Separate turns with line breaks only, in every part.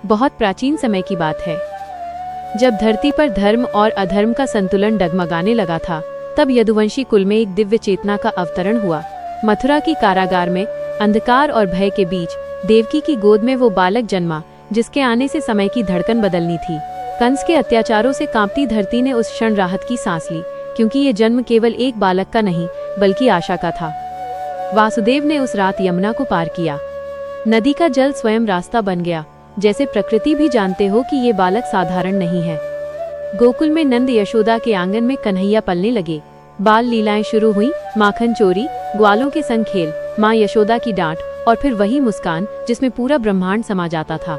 बहुत प्राचीन समय की बात है, जब धरती पर धर्म और अधर्म का संतुलन डगमगाने लगा था, तब यदुवंशी कुल में एक दिव्य चेतना का अवतरण हुआ। मथुरा की कारागार में अंधकार और भय के बीच देवकी की गोद में वो बालक जन्मा, जिसके आने से समय की धड़कन बदलनी थी। कंस के अत्याचारों से कांपती धरती ने उस क्षण राहत की सांस ली, क्योंकि ये जन्म केवल एक बालक का नहीं, बल्कि आशा का था। वासुदेव ने उस रात यमुना को पार किया। नदी का जल स्वयं रास्ता बन गया, जैसे प्रकृति भी जानते हो कि ये बालक साधारण नहीं है। गोकुल में नंद यशोदा के आंगन में कन्हैया पलने लगे। बाल लीलाएं शुरू हुई, माखन चोरी, ग्वालों के संग खेल, माँ यशोदा की डांट और फिर वही मुस्कान जिसमें पूरा ब्रह्मांड समा जाता था।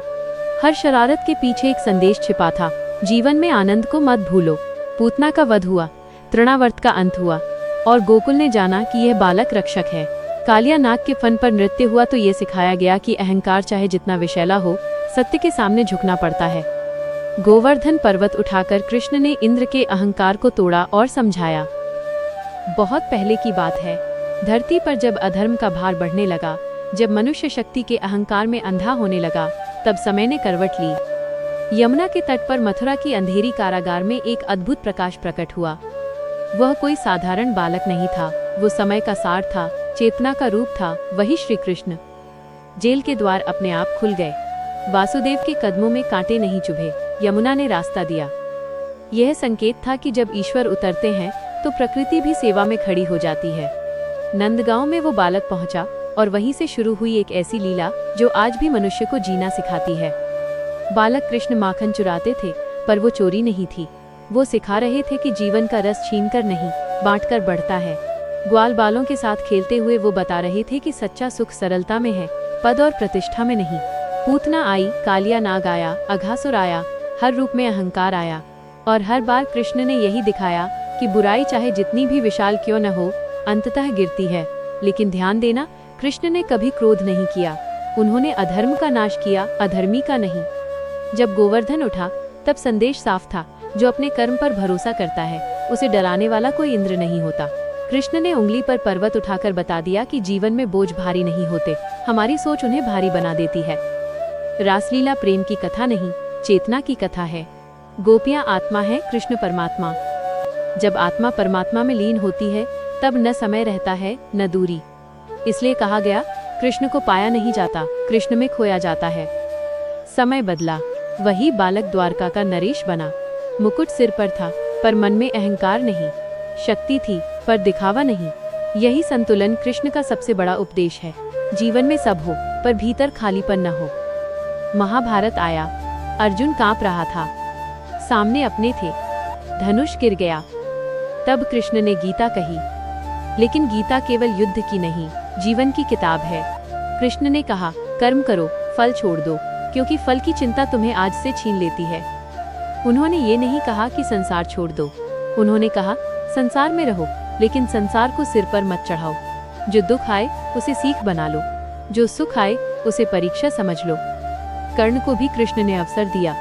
हर शरारत के पीछे एक संदेश छिपा था, जीवन में आनंद को मत भूलो। पूतना का वध हुआ, तृणावर्त का अंत हुआ और गोकुल ने जाना कि यह बालक रक्षक है। कालिया नाग के फन पर नृत्य हुआ तो ये सिखाया गया कि अहंकार चाहे जितना विशैला हो, सत्य के सामने झुकना पड़ता है। गोवर्धन पर्वत उठाकर कृष्ण ने इंद्र के अहंकार को तोड़ा और समझाया। बहुत पहले की बात है, धरती पर जब अधर्म का भार बढ़ने लगा, जब मनुष्य शक्ति के अहंकार में अंधा होने लगा, तब समय ने करवट ली। यमुना के तट पर मथुरा की अंधेरी कारागार में एक अद्भुत प्रकाश प्रकट हुआ। वह कोई साधारण बालक नहीं था, वो समय का सार था, चेतना का रूप था, वही श्री कृष्ण। जेल के द्वार अपने आप खुल गए। वासुदेव के कदमों में कांटे नहीं चुभे, यमुना ने रास्ता दिया। यह संकेत था कि जब ईश्वर उतरते हैं तो प्रकृति भी सेवा में खड़ी हो जाती है। नंदगांव में वो बालक पहुंचा और वहीं से शुरू हुई एक ऐसी लीला जो आज भी मनुष्य को जीना सिखाती है। बालक कृष्ण माखन चुराते थे, पर वो चोरी नहीं थी। वो सिखा रहे थे कि जीवन का रस छीनकर नहीं, बांटकर बढ़ता है। ग्वाल बालों के साथ खेलते हुए वो बता रहे थे कि सच्चा सुख सरलता में है, पद और प्रतिष्ठा में नहीं। पूतना आई, कालिया नाग आया, अघासुर आया, हर रूप में अहंकार आया, और हर बार कृष्ण ने यही दिखाया कि बुराई चाहे जितनी भी विशाल क्यों न हो, अंततः गिरती है। लेकिन ध्यान देना, कृष्ण ने कभी क्रोध नहीं किया। उन्होंने अधर्म का नाश किया, अधर्मी का नहीं। जब गोवर्धन उठा तब संदेश साफ था, जो अपने कर्म पर भरोसा करता है, उसे डराने वाला कोई इंद्र नहीं होता। कृष्ण ने उंगली पर पर्वत उठाकर बता दिया कि जीवन में बोझ भारी नहीं होते, हमारी सोच उन्हें भारी बना देती है। रासलीला प्रेम की कथा नहीं, चेतना की कथा है। गोपियां आत्मा है, कृष्ण परमात्मा। जब आत्मा परमात्मा में लीन होती है, तब न समय रहता है, न दूरी। इसलिए कहा गया, कृष्ण को पाया नहीं जाता, कृष्ण में खोया जाता है। समय बदला, वही बालक द्वारका का नरेश बना। मुकुट सिर पर था, पर मन में अहंकार नहीं। शक्ति थी, पर दिखावा नहीं। यही संतुलन कृष्ण का सबसे बड़ा उपदेश है। जीवन में सब हो, पर भीतर खालीपन न हो। महाभारत आया, अर्जुन कांप रहा था, सामने अपने थे, धनुष गिर गया। तब कृष्ण ने गीता कही, लेकिन गीता केवल युद्ध की नहीं, जीवन की किताब है। कृष्ण ने कहा, कर्म करो, फल छोड़ दो, क्योंकि फल की चिंता तुम्हें आज से छीन लेती है। उन्होंने ये नहीं कहा कि संसार छोड़ दो, उन्होंने कहा, संसार में रहो, लेकिन संसार को सिर पर मत चढ़ाओ। जो दुख आए उसे सीख बना लो, जो सुख आए उसे परीक्षा समझ लो। कर्ण को भी कृष्ण ने अवसर दिया,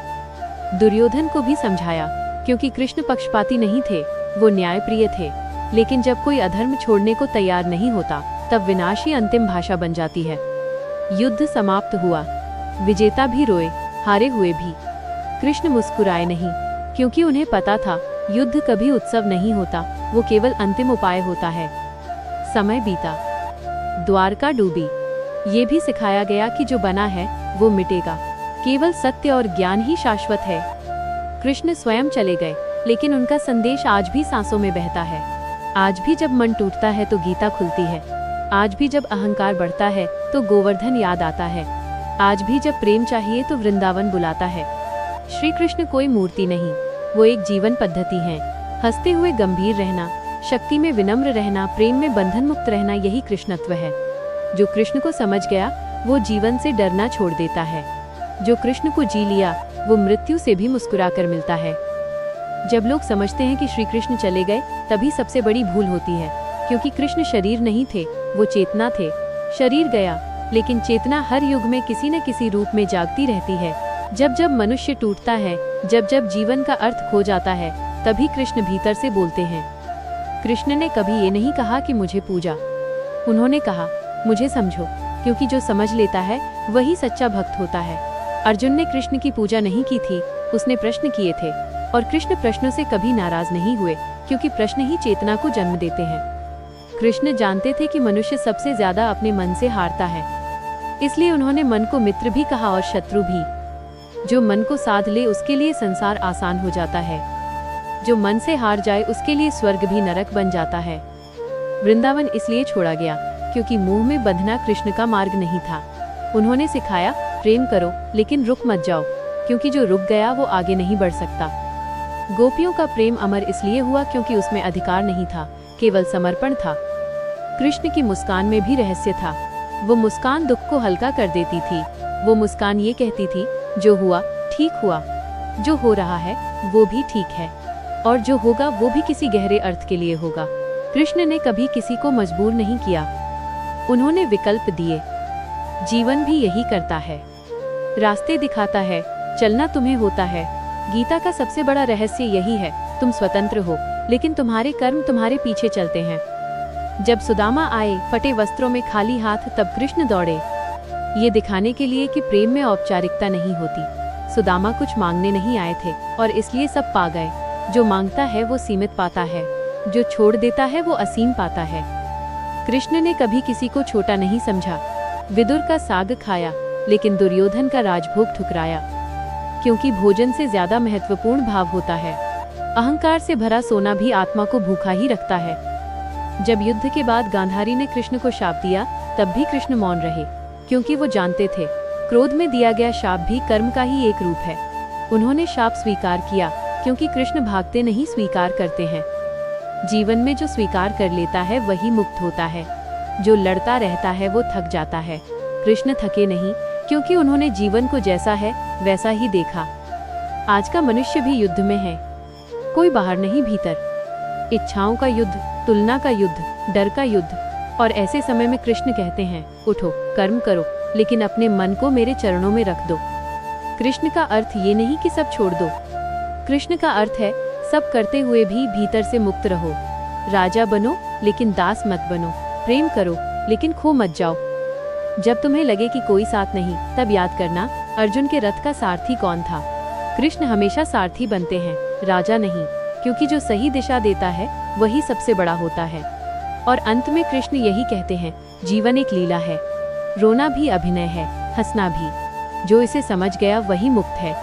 दुर्योधन को भी समझाया, क्योंकि कृष्ण पक्षपाती नहीं थे, वो न्यायप्रिय थे। लेकिन जब कोई अधर्म छोड़ने को तैयार नहीं होता, तब विनाश ही अंतिम भाषा बन जाती है। युद्ध समाप्त हुआ, विजेता भी रोए, हारे हुए भी। कृष्ण मुस्कुराए नहीं, क्योंकि उन्हें पता था, युद्ध कभी उत्सव नहीं होता, वो केवल अंतिम उपाय होता है। समय बीता, द्वारका डूबी। ये भी सिखाया गया कि जो बना है वो मिटेगा, केवल सत्य और ज्ञान ही शाश्वत है। कृष्ण स्वयं चले गए, लेकिन उनका संदेश आज भी सांसों में बहता है। आज भी जब मन टूटता है तो गीता खुलती है। आज भी जब अहंकार बढ़ता है तो गोवर्धन याद आता है। आज भी जब प्रेम चाहिए तो वृंदावन बुलाता है। श्री कृष्ण कोई मूर्ति नहीं, वो एक जीवन पद्धति है। हंसते हुए गंभीर रहना, शक्ति में विनम्र रहना, प्रेम में बंधन मुक्त रहना, यही कृष्णत्व है। जो कृष्ण को समझ गया वो जीवन से डरना छोड़ देता है। जो कृष्ण को जी लिया वो मृत्यु से भी मुस्कुराकर मिलता है। जब लोग समझते हैं कि श्री कृष्ण चले गए, तभी सबसे बड़ी भूल होती है, क्योंकि कृष्ण शरीर नहीं थे, वो चेतना थे। शरीर गया, लेकिन चेतना हर युग में किसी न किसी रूप में जागती रहती है। जब जब मनुष्य टूटता है, जब जब जीवन का अर्थ खो जाता है, तभी कृष्ण भीतर से बोलते हैं। कृष्ण ने कभी ये नहीं कहा कि मुझे पूजा, उन्होंने कहा, मुझे समझो, क्योंकि जो समझ लेता है वही सच्चा भक्त होता है। अर्जुन ने कृष्ण की पूजा नहीं की थी, उसने प्रश्न किए थे, और कृष्ण प्रश्नों से कभी नाराज नहीं हुए, क्योंकि प्रश्न ही चेतना को जन्म देते हैं। कृष्ण जानते थे कि मनुष्य सबसे ज्यादा अपने मन से हारता है, इसलिए उन्होंने मन को मित्र भी कहा और शत्रु भी। जो मन को साध ले उसके लिए संसार आसान हो जाता है, जो मन से हार जाए उसके लिए स्वर्ग भी नरक बन जाता है। वृंदावन इसलिए छोड़ा गया क्योंकि मुंह में बंधना कृष्ण का मार्ग नहीं था। उन्होंने सिखाया, प्रेम करो लेकिन रुक मत जाओ, क्योंकि जो रुक गया वो आगे नहीं बढ़ सकता। गोपियों का प्रेम अमर इसलिए हुआ क्योंकि उसमें अधिकार नहीं था, केवल समर्पण था। कृष्ण की मुस्कान में भी रहस्य था। वो मुस्कान दुख को हल्का कर देती थी। वो मुस्कान ये कहती थी, जो हुआ ठीक हुआ, जो हो रहा है वो भी ठीक है, और जो होगा वो भी किसी गहरे अर्थ के लिए होगा। कृष्ण ने कभी किसी को मजबूर नहीं किया, उन्होंने विकल्प दिए। जीवन भी यही करता है, रास्ते दिखाता है, चलना तुम्हें होता है। गीता का सबसे बड़ा रहस्य यही है, तुम स्वतंत्र हो लेकिन तुम्हारे कर्म तुम्हारे पीछे चलते हैं। जब सुदामा आए फटे वस्त्रों में खाली हाथ, तब कृष्ण दौड़े, ये दिखाने के लिए कि प्रेम में औपचारिकता नहीं होती। सुदामा कुछ मांगने नहीं आए थे और इसलिए सब पा गए। जो मांगता है वो सीमित पाता है, जो छोड़ देता है वो असीम पाता है। कृष्ण ने कभी किसी को छोटा नहीं समझा। विदुर का साग खाया लेकिन दुर्योधन का राजभोग ठुकराया, क्योंकि भोजन से ज्यादा महत्वपूर्ण भाव होता है। अहंकार से भरा सोना भी आत्मा को भूखा ही रखता है। जब युद्ध के बाद गांधारी ने कृष्ण को शाप दिया, तब भी कृष्ण मौन रहे, क्योंकि वो जानते थे क्रोध में दिया गया शाप भी कर्म का ही एक रूप है। उन्होंने शाप स्वीकार किया, क्योंकि कृष्ण भागते नहीं, स्वीकार करते हैं। जीवन में जो स्वीकार कर लेता है वही मुक्त होता है, जो लड़ता रहता है वो थक जाता है। कृष्ण थके नहीं, क्योंकि उन्होंने जीवन को जैसा है वैसा ही देखा। आज का मनुष्य भी युद्ध में है, कोई बाहर नहीं भीतर। इच्छाओं का युद्ध, तुलना का युद्ध, डर का युद्ध। और ऐसे समय में कृष्ण कहते हैं, उठो, कर्म करो, लेकिन अपने मन को मेरे चरणों में रख दो। कृष्ण का अर्थ ये नहीं कि सब छोड़ दो, कृष्ण का अर्थ है सब करते हुए भी भीतर से मुक्त रहो। राजा बनो लेकिन दास मत बनो, प्रेम करो लेकिन खो मत जाओ। जब तुम्हें लगे कि कोई साथ नहीं, तब याद करना अर्जुन के रथ का सारथी कौन था। कृष्ण हमेशा सारथी बनते हैं, राजा नहीं, क्योंकि जो सही दिशा देता है वही सबसे बड़ा होता है। और अंत में कृष्ण यही कहते हैं, जीवन एक लीला है, रोना भी अभिनय है, हंसना भी। जो इसे समझ गया वही मुक्त है।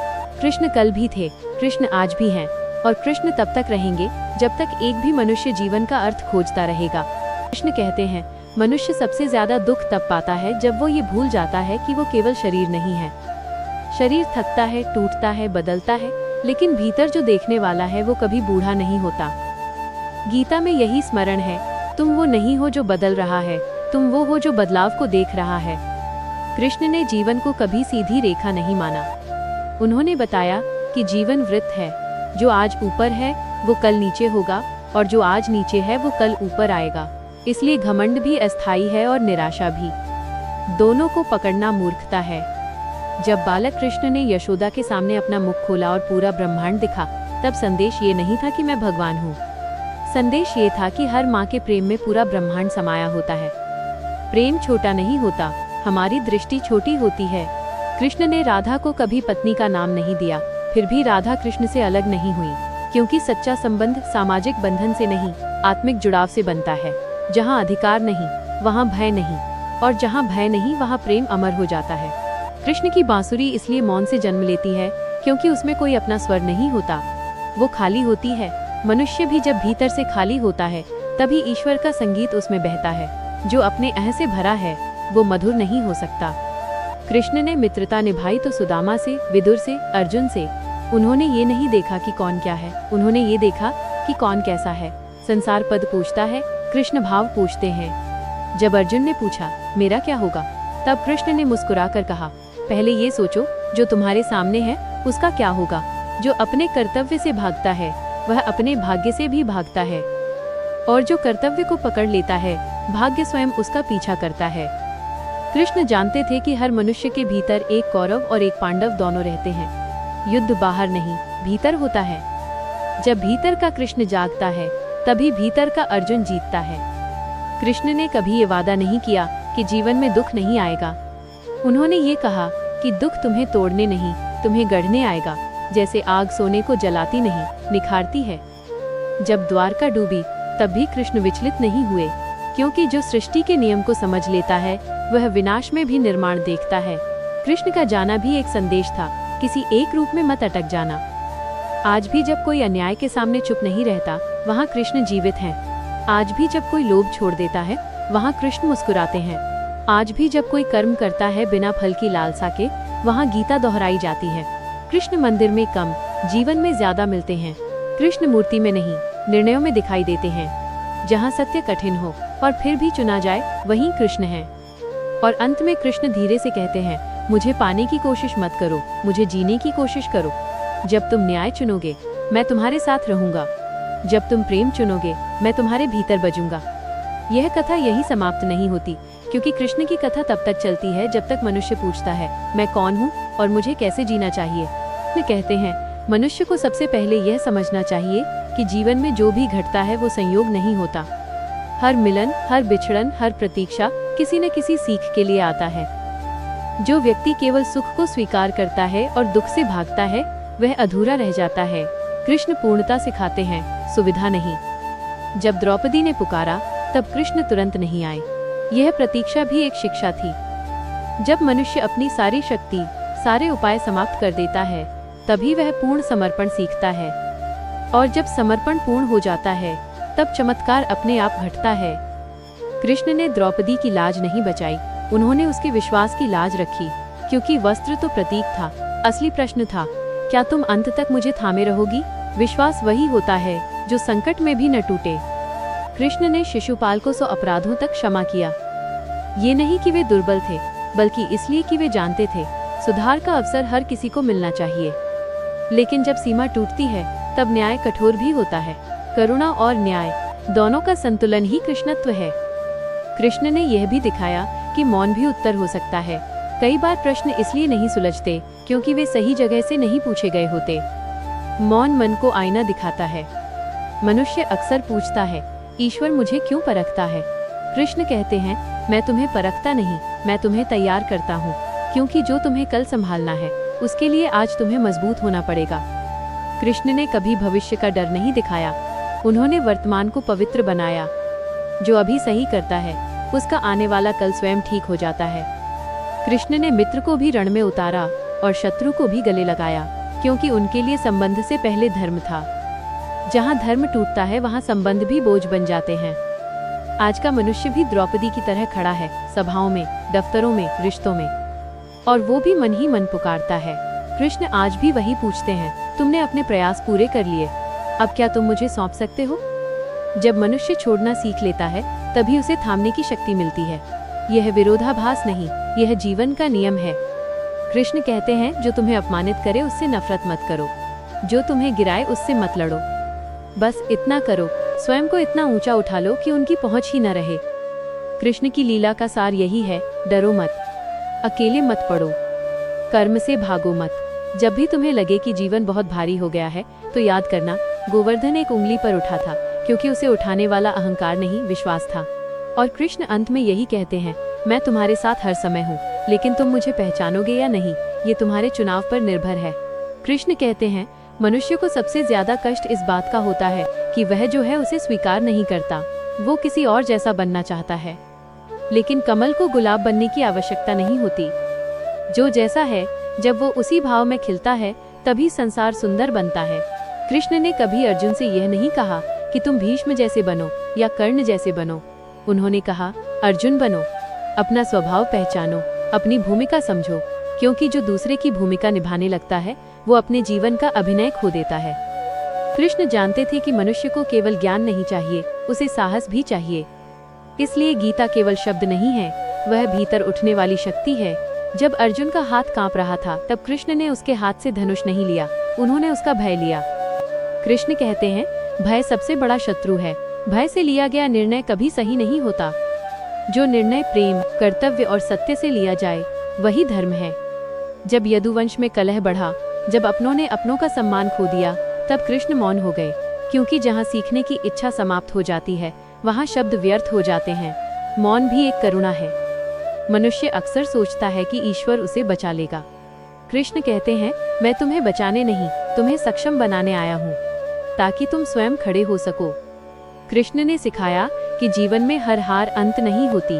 कृष्ण कल भी थे, कृष्ण आज भी हैं, और कृष्ण तब तक रहेंगे जब तक एक भी मनुष्य जीवन का अर्थ खोजता रहेगा। कृष्ण कहते हैं, मनुष्य सबसे ज्यादा दुख तब पाता है जब वो ये भूल जाता है कि वो केवल शरीर नहीं है। शरीर थकता है, टूटता है, बदलता है, लेकिन भीतर जो देखने वाला है वो कभी बूढ़ा नहीं होता। गीता में यही स्मरण है, तुम वो नहीं हो जो बदल रहा है, तुम वो हो जो बदलाव को देख रहा है। कृष्ण ने जीवन को कभी सीधी रेखा नहीं माना। उन्होंने बताया कि जीवन वृत्त है, जो आज ऊपर है वो कल नीचे होगा, और जो आज नीचे है वो कल ऊपर आएगा। इसलिए घमंड भी अस्थायी है और निराशा भी, दोनों को पकड़ना मूर्खता है। जब बालक कृष्ण ने यशोदा के सामने अपना मुख खोला और पूरा ब्रह्मांड दिखा, तब संदेश ये नहीं था कि मैं भगवान हूँ। संदेश ये था कि हर माँ के प्रेम में पूरा ब्रह्मांड समाया होता है। प्रेम छोटा नहीं होता, हमारी दृष्टि छोटी होती है। कृष्ण ने राधा को कभी पत्नी का नाम नहीं दिया, फिर भी राधा कृष्ण से अलग नहीं हुई, क्योंकि सच्चा संबंध सामाजिक बंधन से नहीं, आत्मिक जुड़ाव से बनता है। जहाँ अधिकार नहीं वहाँ भय नहीं, और जहाँ भय नहीं वहाँ प्रेम अमर हो जाता है। कृष्ण की बांसुरी इसलिए मौन से जन्म लेती है, क्योंकि उसमें कोई अपना स्वर नहीं होता, वो खाली होती है। मनुष्य भी जब भीतर से खाली होता है, तभी ईश्वर का संगीत उसमें बहता है। जो अपने अह से भरा है वो मधुर नहीं हो सकता। कृष्ण ने मित्रता निभाई तो सुदामा से, विदुर से, अर्जुन से। उन्होंने ये नहीं देखा कि कौन क्या है, उन्होंने ये देखा कि कौन कैसा है। संसार पद पूछता है, कृष्ण भाव पूछते हैं। जब अर्जुन ने पूछा मेरा क्या होगा, तब कृष्ण ने मुस्कुराकर कहा, पहले ये सोचो जो तुम्हारे सामने है उसका क्या होगा। जो अपने कर्तव्य से भागता है वह अपने भाग्य से भी भागता है, और जो कर्तव्य को पकड़ लेता है भाग्य स्वयं उसका पीछा करता है। कृष्ण जानते थे कि हर मनुष्य के भीतर एक कौरव और एक पांडव दोनों रहते हैं। युद्ध बाहर नहीं भीतर होता है। जब भीतर का कृष्ण जागता है तभी भीतर का अर्जुन जीतता है। कृष्ण ने कभी ये वादा नहीं किया कि जीवन में दुख नहीं आएगा। उन्होंने ये कहा कि दुख तुम्हें तोड़ने नहीं, तुम्हें गढ़ने आएगा। जैसे आग सोने को जलाती नहीं, निखारती है। जब द्वारका डूबी तब भी कृष्ण विचलित नहीं हुए, क्योंकि जो सृष्टि के नियम को समझ लेता है वह विनाश में भी निर्माण देखता है। कृष्ण का जाना भी एक संदेश था, किसी एक रूप में मत अटक जाना। आज भी जब कोई अन्याय के सामने चुप नहीं रहता, वहाँ कृष्ण जीवित हैं। आज भी जब कोई लोभ छोड़ देता है, वहाँ कृष्ण मुस्कुराते हैं। आज भी जब कोई कर्म करता है बिना फल की लालसा के, वहाँ गीता दोहराई जाती है। कृष्ण मंदिर में कम, जीवन में ज्यादा मिलते हैं। कृष्ण मूर्ति में नहीं, निर्णयों में दिखाई देते हैं। जहाँ सत्य कठिन हो और फिर भी चुना जाए, वहीं कृष्ण है। और अंत में कृष्ण धीरे से कहते हैं, मुझे पाने की कोशिश मत करो, मुझे जीने की कोशिश करो। जब तुम न्याय चुनोगे, मैं तुम्हारे साथ रहूंगा। जब तुम प्रेम चुनोगे, मैं तुम्हारे भीतर बजूंगा। यह कथा यही समाप्त नहीं होती, क्योंकि कृष्ण की कथा तब तक चलती है जब तक मनुष्य पूछता है, मैं कौन हूँ और मुझे कैसे जीना चाहिए। वे कहते हैं, मनुष्य को सबसे पहले यह समझना चाहिए कि जीवन में जो भी घटता है वो संयोग नहीं होता। हर मिलन, हर बिछड़न, हर प्रतीक्षा किसी न किसी सीख के लिए आता है। जो व्यक्ति केवल सुख को स्वीकार करता है और दुख से भागता है, वह अधूरा रह जाता है। कृष्ण पूर्णता सिखाते हैं, सुविधा नहीं। जब द्रौपदी ने पुकारा तब कृष्ण तुरंत नहीं आए। यह प्रतीक्षा भी एक शिक्षा थी। जब मनुष्य अपनी सारी शक्ति, सारे उपाय समाप्त कर देता है, तभी वह पूर्ण समर्पण सीखता है। और जब समर्पण पूर्ण हो जाता है, तब चमत्कार अपने आप घटता है। कृष्ण ने द्रौपदी की लाज नहीं बचाई, उन्होंने उसके विश्वास की लाज रखी, क्योंकि वस्त्र तो प्रतीक था, असली प्रश्न था, क्या तुम अंत तक मुझे थामे रहोगी? विश्वास वही होता है जो संकट में भी न टूटे। कृष्ण ने शिशुपाल को 100 अपराधों तक क्षमा किया। ये नहीं कि वे दुर्बल थे, बल्कि इसलिए कि वे जानते थे सुधार का अवसर हर किसी को मिलना चाहिए। लेकिन जब सीमा टूटती है, तब न्याय कठोर भी होता है। करुणा और न्याय दोनों का संतुलन ही कृष्णत्व है। कृष्ण ने यह भी दिखाया कि मौन भी उत्तर हो सकता है। कई बार प्रश्न इसलिए नहीं सुलझते क्योंकि वे सही जगह से नहीं पूछे गए होते। मौन मन को आईना दिखाता है। मनुष्य अक्सर पूछता है, ईश्वर मुझे क्यों परखता है? कृष्ण कहते हैं, मैं तुम्हें परखता नहीं, मैं तुम्हें तैयार करता हूँ, क्योंकि जो तुम्हें कल संभालना है उसके लिए आज तुम्हें मजबूत होना पड़ेगा। कृष्ण ने कभी भविष्य का डर नहीं दिखाया, उन्होंने वर्तमान को पवित्र बनाया। जो अभी सही करता है, उसका आने वाला कल स्वयं ठीक हो जाता है। कृष्ण ने मित्र को भी रण में उतारा और शत्रु को भी गले लगाया, क्योंकि उनके लिए संबंध से पहले धर्म था। जहाँ धर्म टूटता है, वहाँ संबंध भी बोझ बन जाते हैं। आज का मनुष्य भी द्रौपदी की तरह खड़ा है, सभाओं में, दफ्तरों में, रिश्तों में, और वो भी मन ही मन पुकारता है। कृष्ण आज भी वही पूछते हैं, तुमने अपने प्रयास पूरे कर लिए, अब क्या तुम मुझे सौंप सकते हो? जब मनुष्य छोड़ना सीख लेता है, तभी उसे थामने की शक्ति मिलती है। यह विरोधाभास नहीं, यह जीवन का नियम है। कृष्ण कहते हैं, जो तुम्हें अपमानित करे उससे नफरत मत करो, जो तुम्हें गिराए उससे मत लड़ो। बस इतना करो, स्वयं को इतना ऊंचा उठा लो कि उनकी पहुंच ही न रहे। कृष्ण की लीला का सार यही है, डरो मत, अकेले मत पड़ो, कर्म से भागो मत। जब भी तुम्हें लगे कि जीवन बहुत भारी हो गया है, तो याद करना, गोवर्धन एक उंगली पर उठा था, क्योंकि उसे उठाने वाला अहंकार नहीं, विश्वास था। और कृष्ण अंत में यही कहते हैं, मैं तुम्हारे साथ हर समय हूँ, लेकिन तुम मुझे पहचानोगे या नहीं, ये तुम्हारे चुनाव पर निर्भर है। कृष्ण कहते हैं, मनुष्य को सबसे ज्यादा कष्ट इस बात का होता है कि वह जो है उसे स्वीकार नहीं करता, वो किसी और जैसा बनना चाहता है। लेकिन कमल को गुलाब बनने की आवश्यकता नहीं होती। जो जैसा है, जब वो उसी भाव में खिलता है, तभी संसार सुंदर बनता है। कृष्ण ने कभी अर्जुन से यह नहीं कहा कि तुम भीष्म जैसे बनो या कर्ण जैसे बनो। उन्होंने कहा, अर्जुन बनो, अपना स्वभाव पहचानो, अपनी भूमिका समझो, क्योंकि जो दूसरे की भूमिका निभाने लगता है, वो अपने जीवन का अभिनय खो देता है। कृष्ण जानते थे कि मनुष्य को केवल ज्ञान नहीं चाहिए, उसे साहस भी चाहिए। इसलिए गीता केवल शब्द नहीं है, वह भीतर उठने वाली शक्ति है। जब अर्जुन का हाथ कांप रहा था, तब कृष्ण ने उसके हाथ से धनुष नहीं लिया, उन्होंने उसका भय लिया। कृष्ण कहते हैं, भय सबसे बड़ा शत्रु है। भय से लिया गया निर्णय कभी सही नहीं होता। जो निर्णय प्रेम, कर्तव्य और सत्य से लिया जाए, वही धर्म है। जब यदुवंश में कलह बढ़ा, जब अपनों ने अपनों का सम्मान खो दिया, तब कृष्ण मौन हो गए, क्योंकि जहाँ सीखने की इच्छा समाप्त हो जाती है, वहाँ शब्द व्यर्थ हो जाते हैं। मौन भी एक करुणा है। मनुष्य अक्सर सोचता है कि ईश्वर उसे बचा लेगा। कृष्ण कहते हैं, मैं तुम्हें बचाने नहीं, तुम्हें सक्षम बनाने आया हूँ, ताकि तुम स्वयं खड़े हो सको। कृष्ण ने सिखाया कि जीवन में हर हार अंत नहीं होती,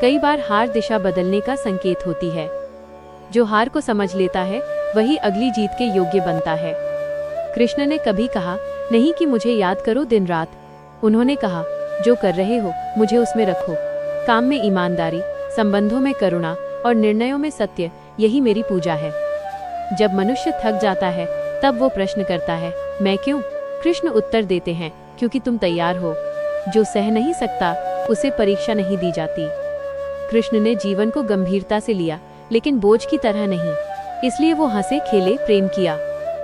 कई बार हार दिशा बदलने का संकेत होती है। जो हार को समझ लेता है वही अगली जीत के योग्य बनता है। कृष्ण ने कभी कहा नहीं कि मुझे याद करो दिन रात, उन्होंने कहा जो कर रहे हो मुझे उसमें रखो। काम में ईमानदारी, संबंधों में करुणा और निर्णयों में सत्य, यही मेरी पूजा है। जब मनुष्य थक जाता है तब वो प्रश्न करता है, मैं क्यों? कृष्ण उत्तर देते हैं, क्योंकि तुम तैयार हो। जो सह नहीं सकता उसे परीक्षा नहीं दी जाती। कृष्ण ने जीवन को गंभीरता से लिया, लेकिन बोझ की तरह नहीं। इसलिए वो हंसे खेले प्रेम किया,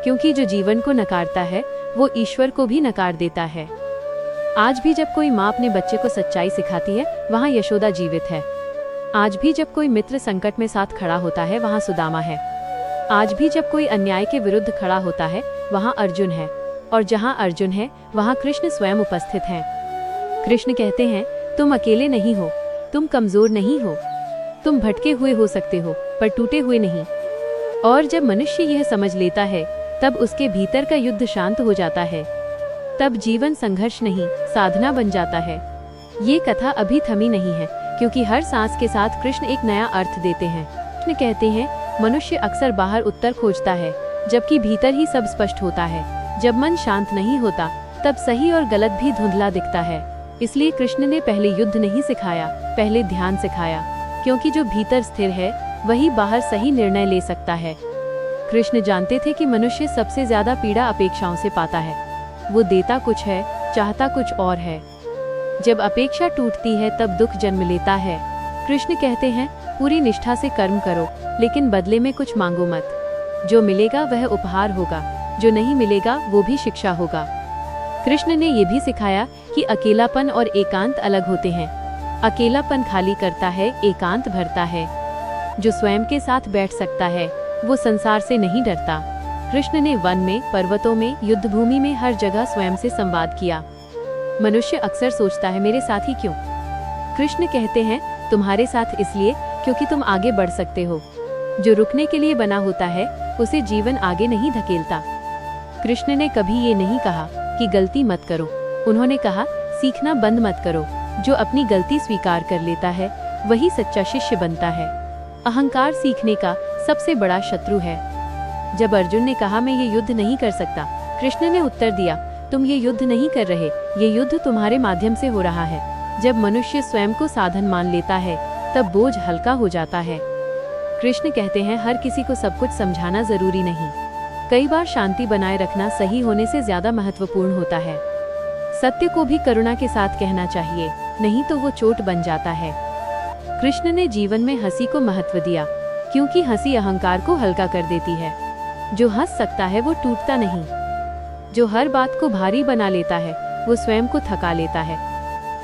क्योंकि जो जीवन को नकारता है वो ईश्वर को भी नकार देता है। आज भी जब कोई माँ अपने बच्चे को सच्चाई सिखाती है, वहाँ यशोदा जीवित है। आज भी जब कोई मित्र संकट में साथ खड़ा होता है, वहाँ सुदामा है। आज भी जब कोई अन्याय के विरुद्ध खड़ा होता है, वहाँ अर्जुन है। और जहाँ अर्जुन है वहाँ कृष्ण स्वयं उपस्थित हैं। कृष्ण कहते हैं, तुम अकेले नहीं हो, तुम कमजोर नहीं हो, तुम भटके हुए हो सकते हो पर टूटे हुए नहीं। और जब मनुष्य यह समझ लेता है तब उसके भीतर का युद्ध शांत हो जाता है। तब जीवन संघर्ष नहीं, साधना बन जाता है। ये कथा अभी थमी नहीं है, क्योंकि हर सांस के साथ कृष्ण एक नया अर्थ देते हैं। कृष्ण कहते हैं, मनुष्य अक्सर बाहर उत्तर खोजता है, जबकि भीतर ही सब स्पष्ट होता है। जब मन शांत नहीं होता तब सही और गलत भी धुंधला दिखता है। इसलिए कृष्ण ने पहले युद्ध नहीं सिखाया, पहले ध्यान सिखाया, क्योंकि जो भीतर स्थिर है वही बाहर सही निर्णय ले सकता है। कृष्ण जानते थे कि मनुष्य सबसे ज्यादा पीड़ा अपेक्षाओं से पाता है। वो देता कुछ है, चाहता कुछ और है। जब अपेक्षा टूटती है तब दुख जन्म लेता है। कृष्ण कहते हैं, पूरी निष्ठा से कर्म करो, लेकिन बदले में कुछ मांगो मत। जो मिलेगा वह उपहार होगा, जो नहीं मिलेगा वो भी शिक्षा होगा। कृष्ण ने ये भी सिखाया कि अकेलापन और एकांत अलग होते हैं। अकेलापन खाली करता है, एकांत भरता है। जो स्वयं के साथ बैठ सकता है वो संसार से नहीं डरता। कृष्ण ने वन में, पर्वतों में, युद्ध भूमि में हर जगह स्वयं से संवाद किया। मनुष्य अक्सर सोचता है, मेरे साथ ही क्यों? कृष्ण कहते हैं, तुम्हारे साथ इसलिए क्योंकि तुम आगे बढ़ सकते हो। जो रुकने के लिए बना होता है उसे जीवन आगे नहीं धकेलता। कृष्ण ने कभी ये नहीं कहा कि गलती मत करो, उन्होंने कहा सीखना बंद मत करो। जो अपनी गलती स्वीकार कर लेता है वही सच्चा शिष्य बनता है। अहंकार सीखने का सबसे बड़ा शत्रु है। जब अर्जुन ने कहा मैं ये युद्ध नहीं कर सकता, कृष्ण ने उत्तर दिया, तुम ये युद्ध नहीं कर रहे, ये युद्ध तुम्हारे माध्यम से हो रहा है। जब मनुष्य स्वयं को साधन मान लेता है तब बोझ हल्का हो जाता है। कृष्ण कहते हैं, हर किसी को सब कुछ समझाना जरूरी नहीं। कई बार शांति बनाए रखना सही होने से ज्यादा महत्वपूर्ण होता है। सत्य को भी करुणा के साथ कहना चाहिए, नहीं तो वो चोट बन जाता है। कृष्ण ने जीवन में हंसी को महत्व दिया, क्योंकि हंसी अहंकार को हल्का कर देती है। जो हंस सकता है वो टूटता नहीं। जो हर बात को भारी बना लेता है वो स्वयं को थका लेता है।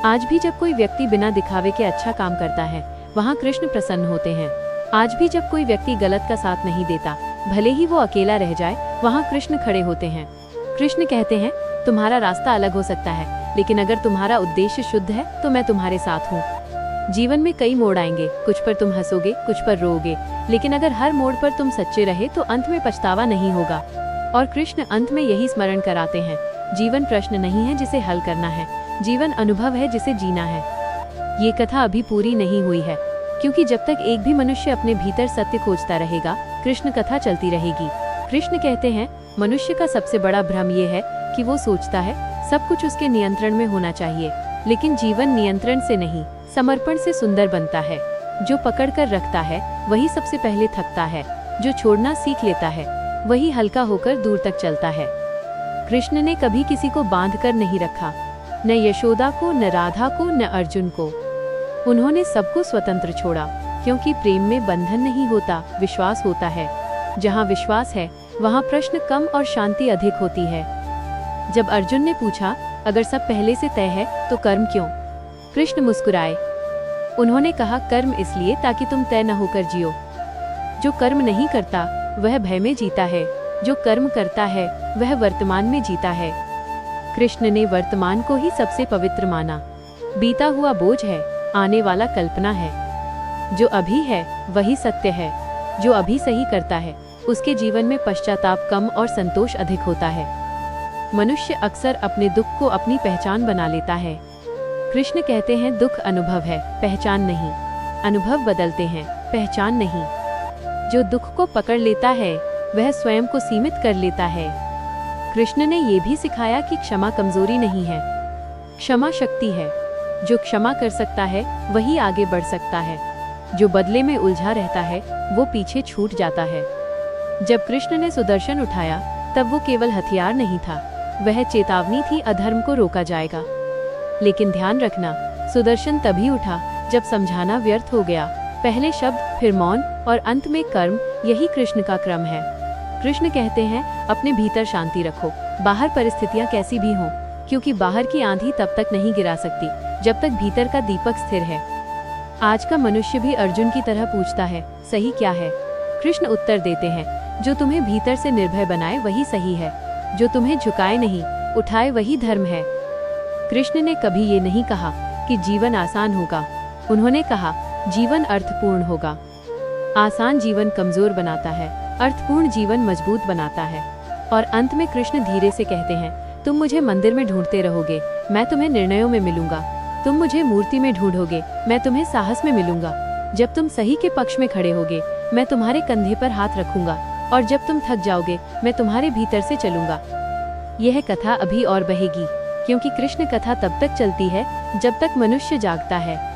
आज भी जब कोई व्यक्ति बिना दिखावे के अच्छा काम करता है, वहाँ कृष्ण प्रसन्न होते हैं। आज भी जब कोई व्यक्ति गलत का साथ नहीं देता, भले ही वो अकेला रह जाए, वहाँ कृष्ण खड़े होते हैं। कृष्ण कहते हैं, तुम्हारा रास्ता अलग हो सकता है, लेकिन अगर तुम्हारा उद्देश्य शुद्ध है तो मैं तुम्हारे साथ हूँ। जीवन में कई मोड़ आएंगे, कुछ पर तुम हंसोगे, कुछ पर रोओगे, लेकिन अगर हर मोड़ पर तुम सच्चे रहे तो अंत में पछतावा नहीं होगा। और कृष्ण अंत में यही स्मरण कराते हैं, जीवन प्रश्न नहीं है जिसे हल करना है, जीवन अनुभव है जिसे जीना है। ये कथा अभी पूरी नहीं हुई है, क्योंकि जब तक एक भी मनुष्य अपने भीतर सत्य खोजता रहेगा, कृष्ण कथा चलती रहेगी। कृष्ण कहते हैं, मनुष्य का सबसे बड़ा भ्रम ये है कि वो सोचता है सब कुछ उसके नियंत्रण में होना चाहिए, लेकिन जीवन नियंत्रण से नहीं, समर्पण से सुंदर बनता है। जो पकड़ कर रखता है वही सबसे पहले थकता है, जो छोड़ना सीख लेता है वही हल्का होकर दूर तक चलता है। कृष्ण ने कभी किसी को बांध कर नहीं रखा, न यशोदा को, न राधा को, न अर्जुन को। उन्होंने सबको स्वतंत्र छोड़ा, क्योंकि प्रेम में बंधन नहीं होता, विश्वास होता है। जहाँ विश्वास है वहाँ प्रश्न कम और शांति अधिक होती है। जब अर्जुन ने पूछा, अगर सब पहले से तय है तो कर्म क्यों? कृष्ण मुस्कुराए। उन्होंने कहा, कर्म इसलिए ताकि तुम तय न होकर जियो। जो कर्म नहीं करता वह भय में जीता है, जो कर्म करता है वह वर्तमान में जीता है। कृष्ण ने वर्तमान को ही सबसे पवित्र माना। बीता हुआ बोझ है, आने वाला कल्पना है। जो अभी है वही सत्य है। जो अभी सही करता है उसके जीवन में पश्चाताप कम और संतोष अधिक होता है। मनुष्य अक्सर अपने दुख को अपनी पहचान बना लेता है। कृष्ण कहते हैं दुख अनुभव है, पहचान नहीं। अनुभव बदलते हैं, पहचान नहीं। जो दुख को पकड़ लेता है वह स्वयं को सीमित कर लेता है। कृष्ण ने ये भी सिखाया कि क्षमा कमजोरी नहीं है, क्षमा शक्ति है। जो क्षमा कर सकता है वही आगे बढ़ सकता है। जो बदले में उलझा रहता है वो पीछे छूट जाता है। जब कृष्ण ने सुदर्शन उठाया तब वो केवल हथियार नहीं था, वह चेतावनी थी, अधर्म को रोका जाएगा। लेकिन ध्यान रखना, सुदर्शन तभी उठा जब समझाना व्यर्थ हो गया। पहले शब्द, फिर मौन और अंत में कर्म, यही कृष्ण का क्रम है। कृष्ण कहते हैं अपने भीतर शांति रखो, बाहर परिस्थितियां कैसी भी हों, क्योंकि बाहर की आंधी तब तक नहीं गिरा सकती जब तक भीतर का दीपक स्थिर है। आज का मनुष्य भी अर्जुन की तरह पूछता है, सही क्या है? कृष्ण उत्तर देते हैं, जो तुम्हें भीतर से निर्भय बनाए वही सही है, जो तुम्हें झुकाए नहीं उठाए वही धर्म है। कृष्ण ने कभी ये नहीं कहा कि जीवन आसान होगा, उन्होंने कहा जीवन अर्थपूर्ण होगा। आसान जीवन कमजोर बनाता है, अर्थपूर्ण जीवन मजबूत बनाता है। और अंत में कृष्ण धीरे से कहते हैं, तुम मुझे मंदिर में ढूंढते रहोगे, मैं तुम्हें निर्णयों में मिलूंगा। तुम मुझे मूर्ति में ढूंढोगे, मैं तुम्हें साहस में मिलूंगा। जब तुम सही के पक्ष में खड़े होगे, मैं तुम्हारे कंधे पर हाथ रखूंगा, और जब तुम थक जाओगे, मैं तुम्हारे भीतर से चलूंगा। यह कथा अभी और बहेगी, क्योंकि कृष्ण कथा तब तक चलती है जब तक मनुष्य जागता है।